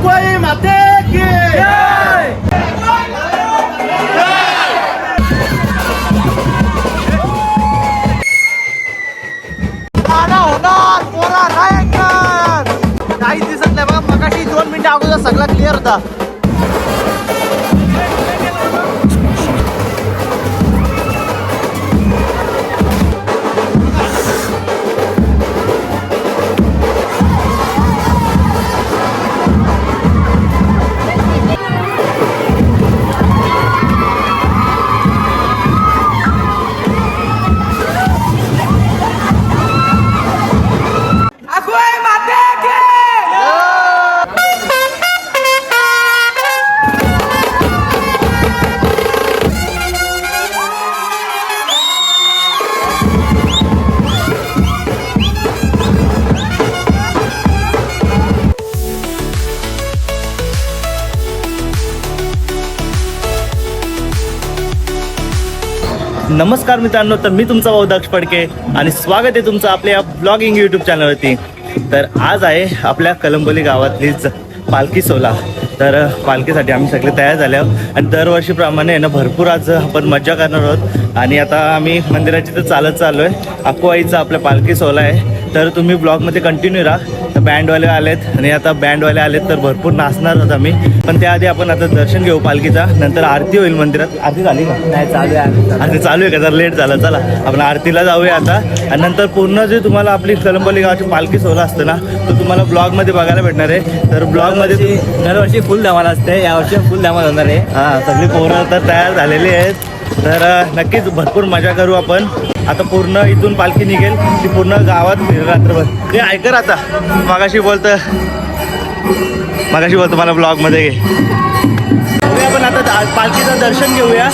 अकोई माते की जय। होणार पोरा रायकर काही दिसत नाही बघा. मगाशी 2 मिनिटं अगोदर सगळा क्लिअर होता. नमस्कार मित्रांनो, तर मी तुमचा भाऊ दक्ष फडके आणि स्वागत आहे तुमचं आपल्या ब्लॉगिंग यूट्यूब चॅनलवरती. तर आज आहे आपल्या कलंबोली गावातलीच पालखी सोहळा. तर पालखीसाठी आम्ही सगळे तयार झाले आहोत आणि दरवर्षीप्रमाणे आहे ना भरपूर आज आपण मजा करणार आहोत. आणि आता आम्ही मंदिराची तर चालत चाललो आहे. अकोईचा आपल्या पालखी सोहळा आहे. तर तुम्ही ब्लॉगमध्ये कंटिन्यू राहा. तर बँडवाले आलेत आणि आता बँडवाले आलेत तर भरपूर नाचणार आहोत आम्ही. पण त्याआधी आपण आता दर्शन घेऊ पालखीचा. नंतर आरती होईल मंदिरात. आरती झाली का? नाही, चालू आहे. आरती चालू आहे का? जर लेट झाला चला आपण आरतीला जाऊया आता. आणि नंतर पूर्ण जे तुम्हाला आपली कलंबोली गावाची पालखी सोहळा असतं ना तो तुम्हाला ब्लॉगमध्ये बघायला भेटणार आहे. तर ब्लॉगमध्ये दरवर्षी फुल धमाल असते, यावर्षी फुल धमाल होणार आहे. हां, सगळी पोरं तर तयार झालेली आहेत. तर नक्कीच भरपूर मजा करू आपण. आता पूर्ण इथून पालखी निघेल ती पूर्ण गावात फिरेल रात्रभर. ते ऐकर आता मागाशी बोलतं मला ब्लॉगमध्ये घे. आपण आता पालखीचं दर्शन घेऊया.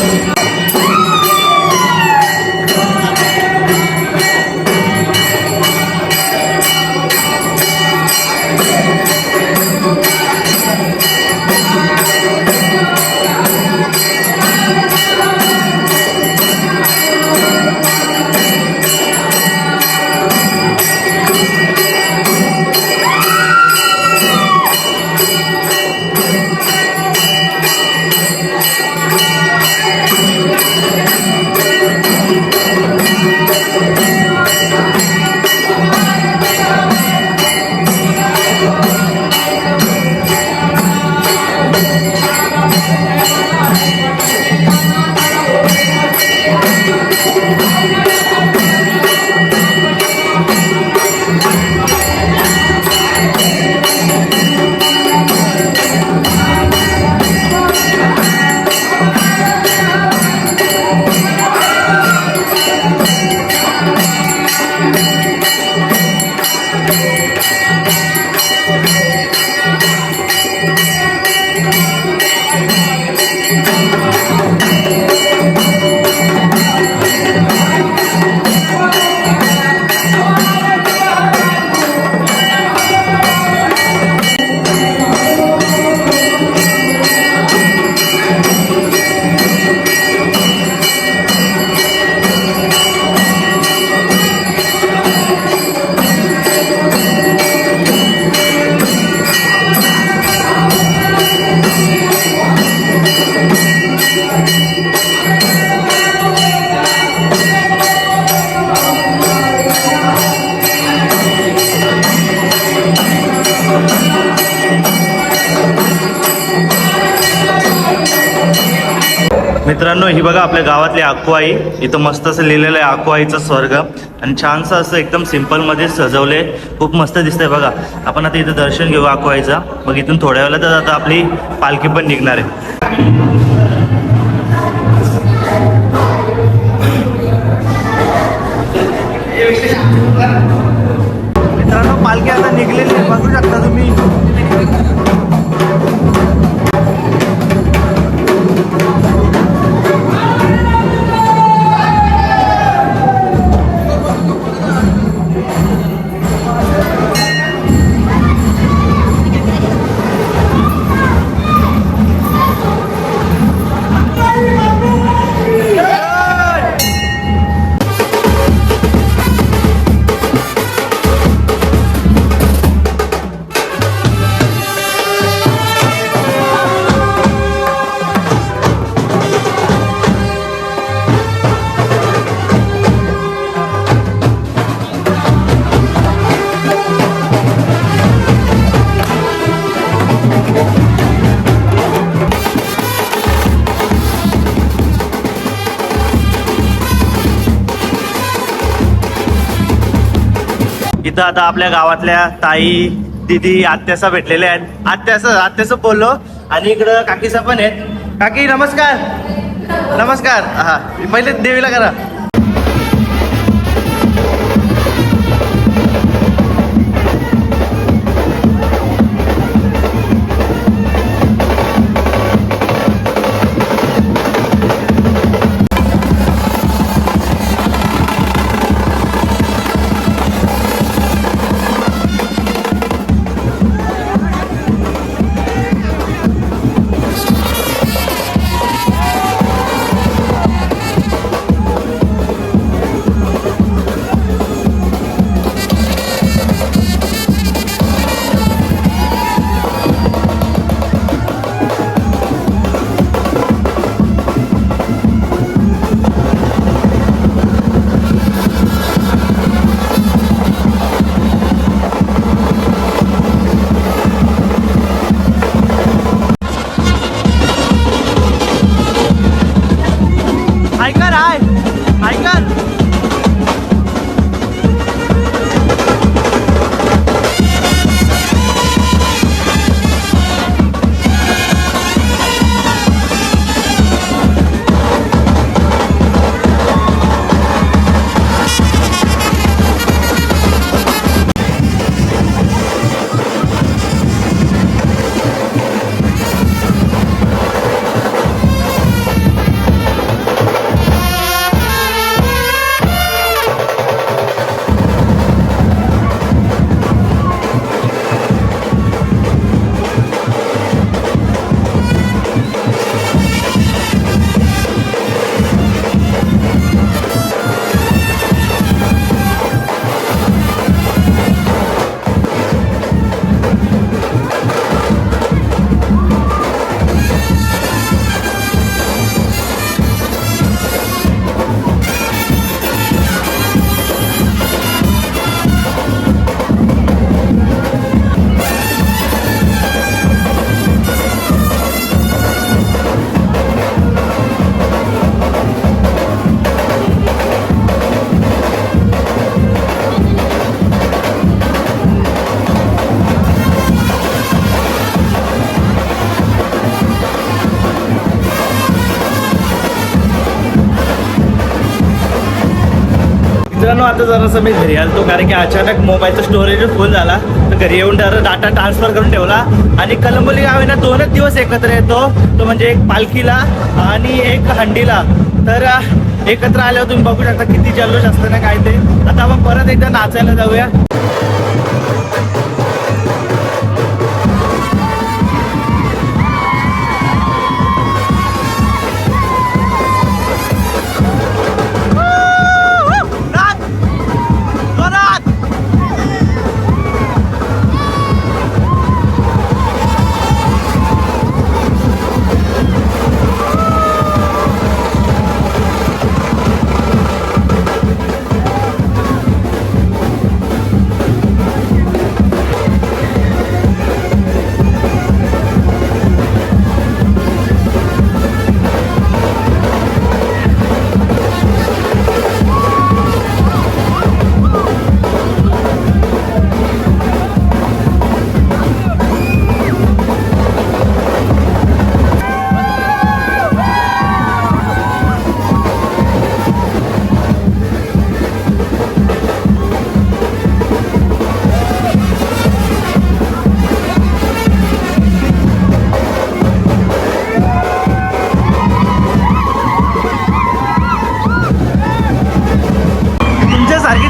मित्रांनो, ही बघा आपल्या गावातली अक्कोई. इथं मस्त असं लिहिलेलं आहे अक्कोईचं स्वर्ग. आणि छानसं असं एकदम सिम्पलमध्ये सजवले. खूप मस्त दिसतंय बघा. आपण आता इथं दर्शन घेऊ अक्कोईचा. मग इथून थोड्या वेळात आता आपली पालखी पण निघणार आहे. मित्रांनो, पालखी आता निघलेली आहे, बघू शकता तुम्ही. इथं आता आपल्या गावातल्या ताई दिदी आत्यासा भेटलेल्या आहेत. आत्याचं बोललो आणि इकडं काकीसा पण आहेत. काकी नमस्कार. नमस्कार. हा पहिले देवीला करा. मित्रांनो आता जरासं मी घरी आलतो कारण की अचानक मोबाईलचा स्टोरेज फुल झाला. तर घरी येऊन डाटा ट्रान्सफर करून ठेवला आणि कलंबोली गाव आहे ना 2च दिवस एकत्र येतो. तो म्हणजे एक पालखीला आणि एक हंडीला. तर एकत्र आल्यावर तुम्ही बघू शकता किती जल्लोष असतं ना काय ते. आता आपण परत एकदा नाचायला जाऊया.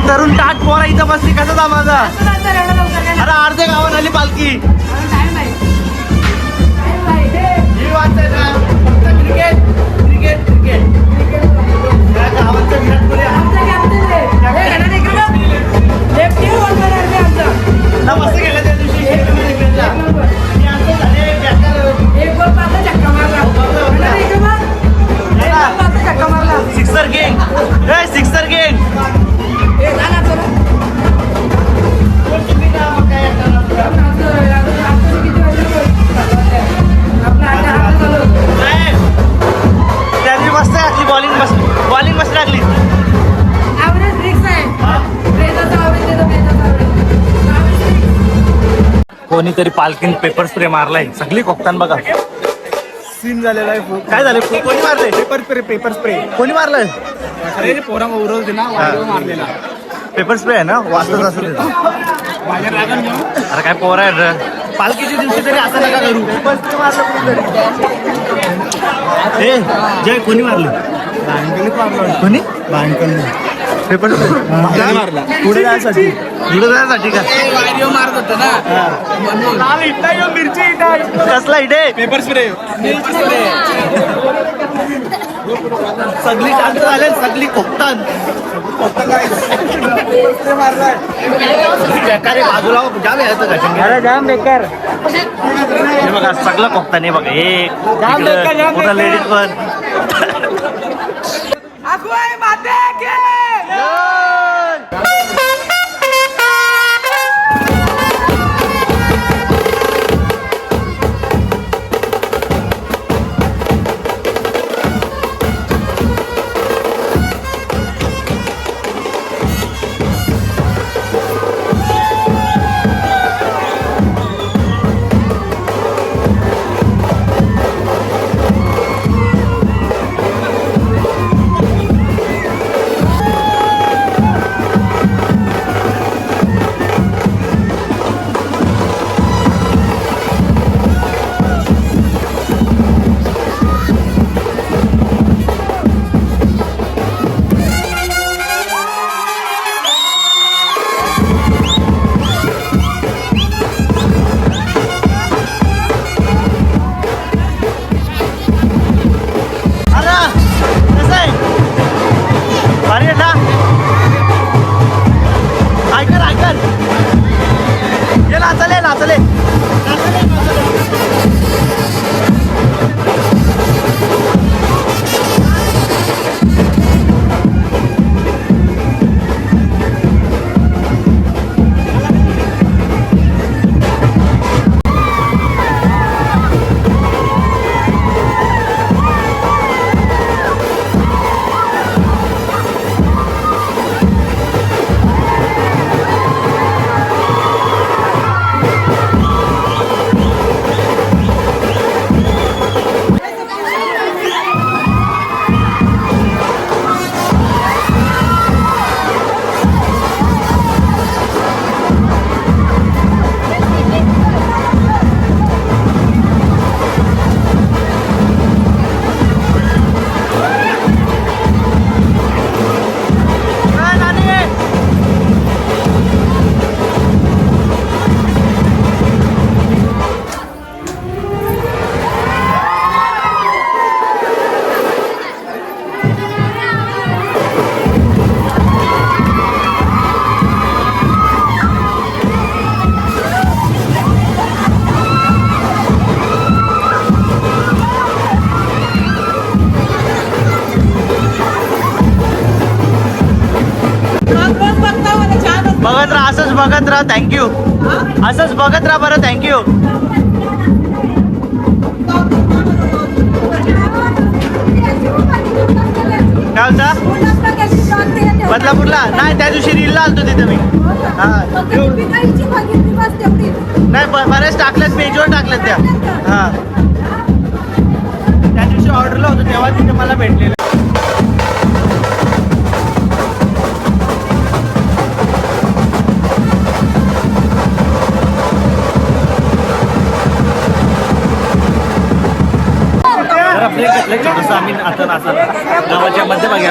तरुण टाट पोरा इथं बसली कसं जा माझा. अरे अर्ध्या गावात आली पालखी. ही वाटतंय ना फक्त क्रिकेट क्रिकेट क्रिकेट. या गावाचा विराट कोहली ना मस्त गेला त्या दिवशी. Sixer game sixer game. कोणीतरी पालखीन पेपर स्प्रे मारलाय. सगळी कोकतान बघा. सीन झालेला आहे. काय झालं? कोणी मारलंय? पेपर स्प्रे कोणी मारलंय? अरे पोरांग उरवते ना वाढीवर मारलेला. पेपर स्प्रे आहे ना? वाचतच असं तिथं. बाहेर लागून घेऊन अरे काय पोर आहे रे. पालखीच्या दिवशी तरी असं नका करू. पेपर स्प्रे मारलं कोणीतरी. ए जय कोणी मारलं? कोणी? पेपर स्प्रे मारला. पुढे जायसाठी का? वाढीवर मारत होतं ना म्हणून. मिरची कसला इडे? पेपर स्प्रे सगळी शांत झाले. सगळी कोकतान बेकार बाजूला जाम यायचं का? जाम बेकार. हे बघा सगळं कोकतान. हे बघा एक पूर्ण लेडीज पण. बघत राहा. थँक्यू. असंच बघत राहा बरं. थँक्यू. काय होता? बदलापूरला नाही. त्या दिवशी रीलला आलतो तिथे मी. नाही बऱ्याच टाकल्यात. पेजवर टाकल्यात त्या. हां त्या दिवशी ऑर्डरला होतो तेव्हा तिथे मला भेटलेलं. आम्ही आता गावाच्या मध्यभागी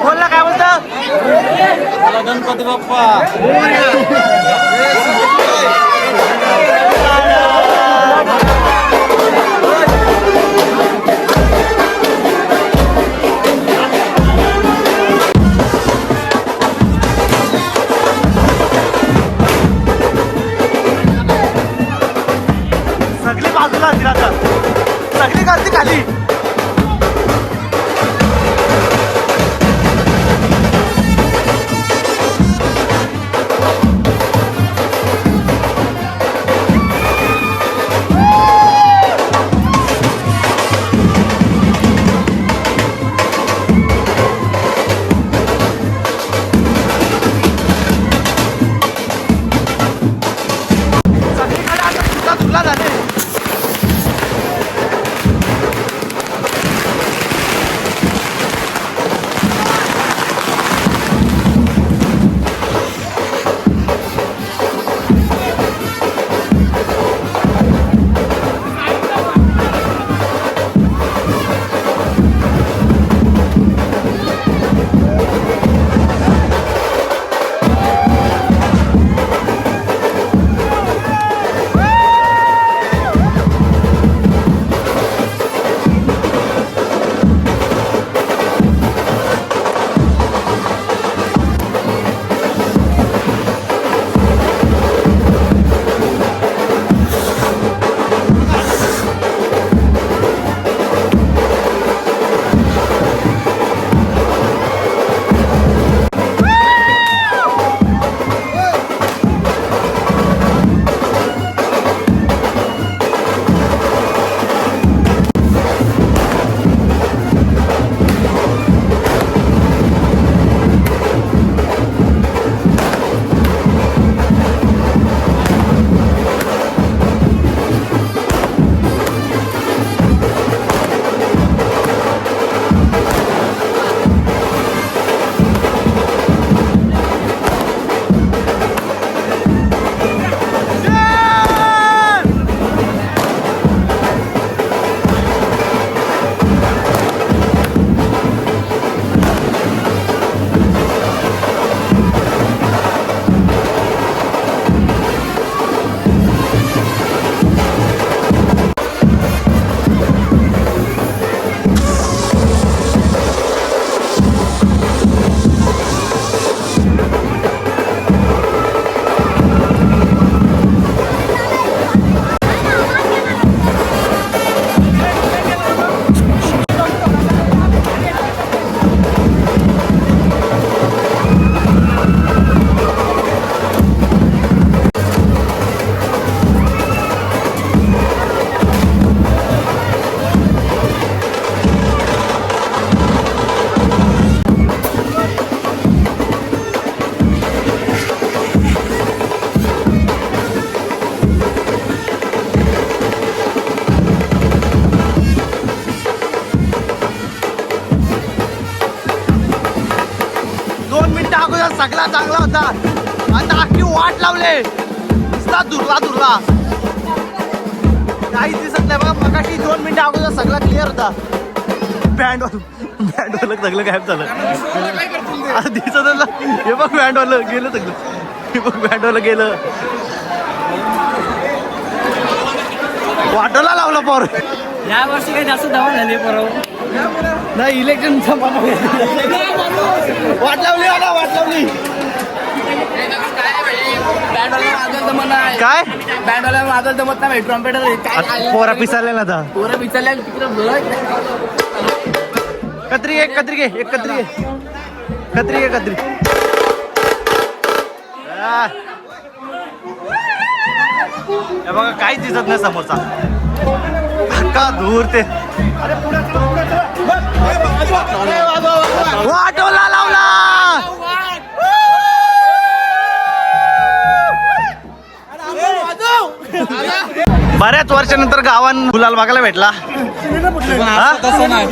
बोलला. काय बोलतो? गणपती बाप्पा. सगळी बाजूला असतील आता. सगळी गर्दी खाली. चांगला होता. आता अख्खी वाट लावले. नुसता दुरला काहीच दिसत नाही बघा. मगाशी 2 मिनिटं अगोदर सगळा क्लिअर होता. बँडवालं सगळं गायब झालं. आता दिसत हे बघ बँडवालं गेलं सगळं. हे बघ बँडवालं गेलं. वाटोला लावला पोर. या वर्षी काही जास्त धावा झाली बरोबर. नाही इलेक्शनचा वाट लावली मला वाट लावली. बँडवाला वाजल जमत नाही. काय बँडवाला वाजल जमत नाही. ट्रम्पेटर काय पोरा पिसाले ना आता. पोरं विचारल्या तिकडं कत्री एक कत्री घे. एक कत्री घे. कत्री घे कत्री. हे बघा काहीच दिसत नाही समोरचा. का दूर ते वाटोला लावला. बऱ्याच वर्षानंतर गावान गुलाल बघायला भेटला. हा? तसं नाही.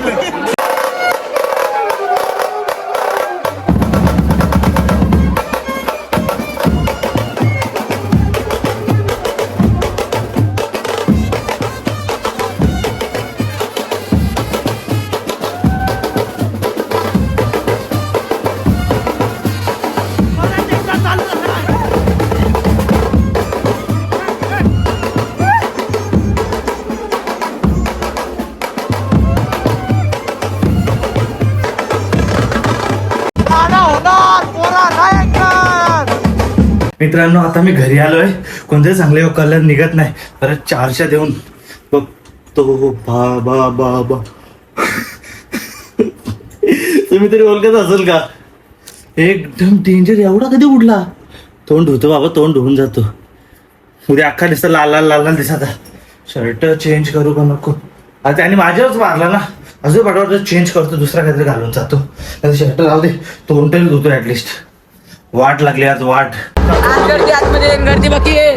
मित्रांनो आता मी घरी आलोय. कोणते चांगले कलर निघत नाही. परत 400 देऊन बघतो. बाबा बाबा तुम्ही तरी ओळखत असेल का. एकदम डेंजर. एवढा कधी उडला. तोंड धुतो बाबा. तोंड धुवून जातो. उद्या अख्खा दिसतं लाल लाल लाल लाल दिसत. शर्ट चेंज करू का नको. आता त्याने माझ्यावरच मारला ना. अजून पाठवतो चेंज करतो. दुसरा काहीतरी घालून जातो. शर्ट राहू दे. तोंड तरी धुतो ऍटलिस्ट. वाट लागली आज वाट. गर्दी आतमध्ये गर्दी बाकी आहे.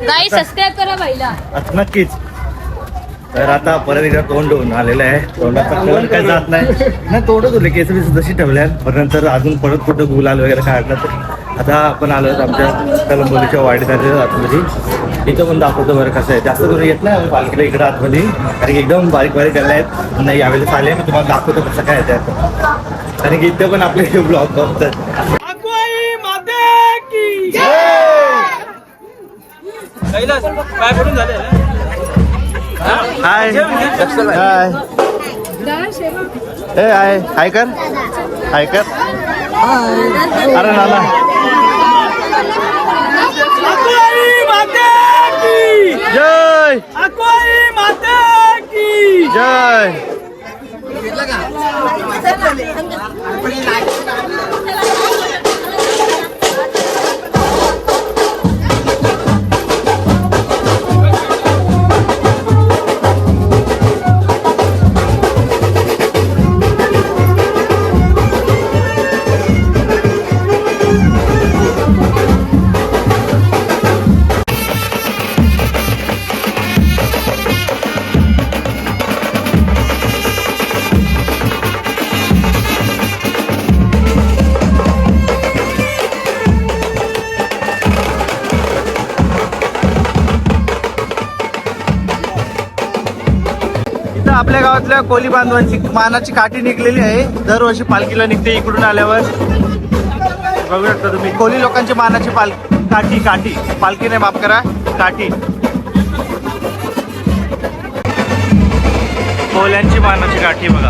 गाईस सबस्क्राईब करा भाईला. नक्कीच. तर आता परत एकदा तोंड धुवून आलेलं आहे. तोंडाचा कलर काय जात नाही. तोंड धुले केस बीस जशी ठेवल्या. नंतर अजून परत कुठं गुलाल वगैरे काढलं. तर आता आपण आलो आमच्या कलंबोलीच्या वाडीत आतमध्ये. इथं पण दाखवतो बरं कसं आहे. जास्त करून येत नाही आम्ही पालखीला इकडं आतमध्ये. कारण की एकदम बारीक बारीक गल्ल्या आहेत. नाही यावेळेस आले मी तुम्हाला दाखवतो कसं काय आहे त्यात. कारण की इथं पण आपले ब्लॉग बघतात. काय पडून झाले. हाय हाय ए हाय हाय कर. हाय कर. अरे नाला जय जय. आपल्या गावातल्या कोली बांधवांची मानाची काठी निघलेली आहे. दरवर्षी पालखीला निघते इकडून आल्यावर. बघू शकता तुम्ही कोली लोकांची मानाची काठी. काठी पालखी नाही माफ करा. काठी कोल्यांची मानाची काठी बघा.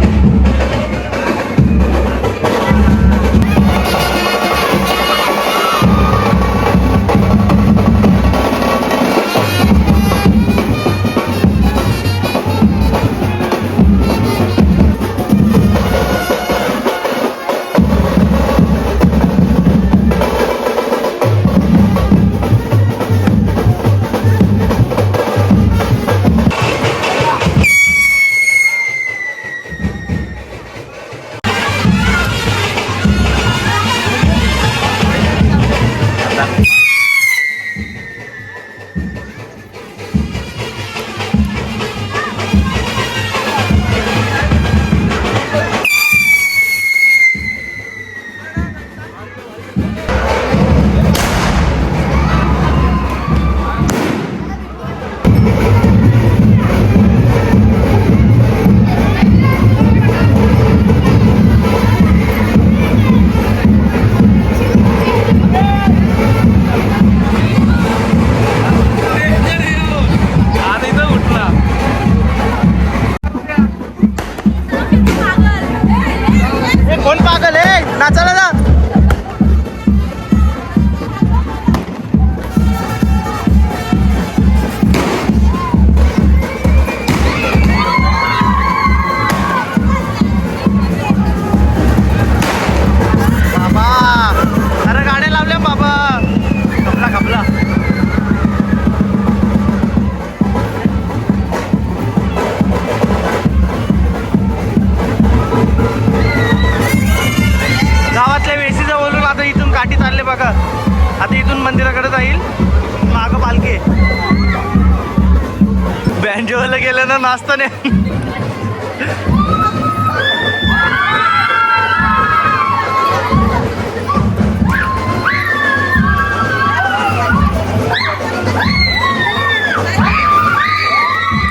गेले ना नाचताने.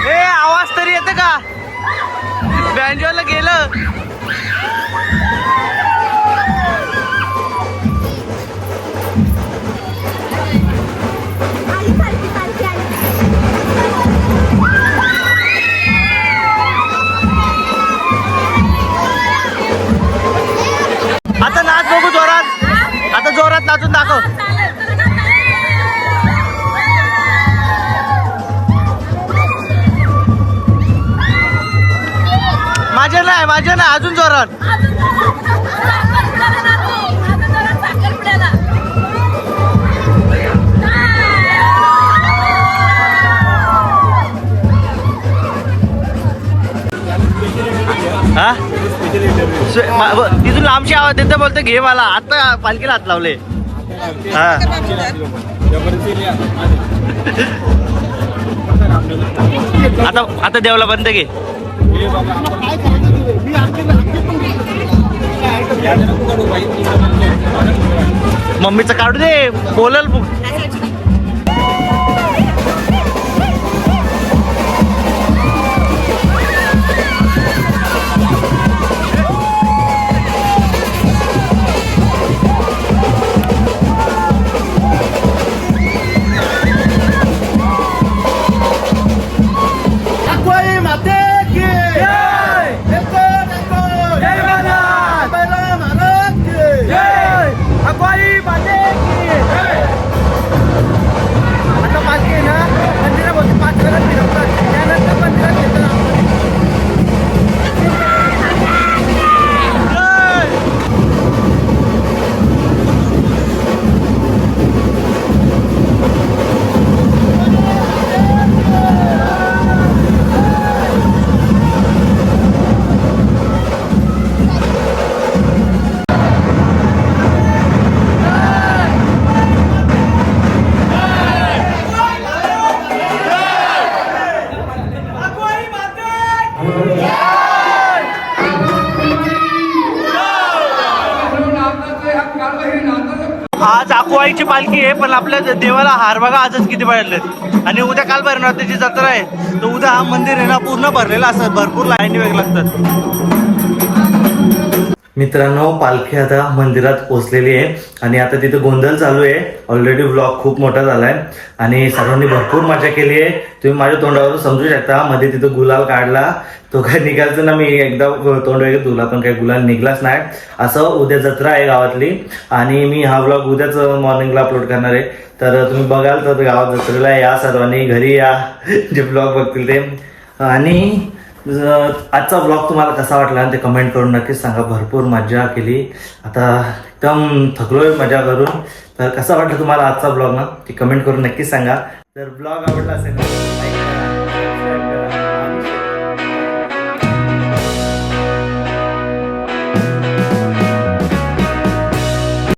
ए आवाज तरी येते का? बँजोला गेलं. आता नाच बघू जोरात. आता जोरात नाचून दाखव. माझ्या नाही अजून जोरात. हा तिथून लांबची आवाज येते बोलतो घे मला. आता पालखीला हात लावले. हा आता देवला बंद घे. मम्मीचं काढू दे बोलल. आज आकुआईची पालखी आहे, पण आपल्या देवाला हार बघा आजच किती पडलेत. आणि उद्या काल भरणार त्याची जत्रा आहे, तर उद्या हा मंदिर आहे ना पूर्ण भरलेला असतात. भरपूर लाईनी वेग लागतात. मित्रांनो पालखी आता मंदिरात पोहोचलेली आहे आणि आता तिथे गोंधळ चालू आहे. ऑलरेडी व्लॉग खूप मोठा झालाय आणि सर्वांनी भरपूर मजा केली आहे. तुम्ही माझ्या तोंडावरून समजू शकता. मध्ये तिथं गुलाल काढला, तो काय निघायचं ना. मी एकदा तोंड वगैरे धुला पण काही गुलाल निघलाच नाही. असं उद्या जत्रा आहे गावातली आणि मी हा व्लॉग उद्याच मॉर्निंगला अपलोड करणार आहे. तर तुम्ही बघाल तर गावात जत्रेला या, सर्वांनी घरी या जे ब्लॉग बघतील ते. आणि आजचा ब्लॉग तुम्हाला कसा वाटला ते कमेंट करून नक्कीच सांगा. भरपूर मजा केली, आता एकदम थकलोय मजा करून. तर कसा वाटला तुम्हाला आजचा ब्लॉग ना ते कमेंट करून नक्कीच सांगा. जर ब्लॉग आवडला असेल तर लाईक करा.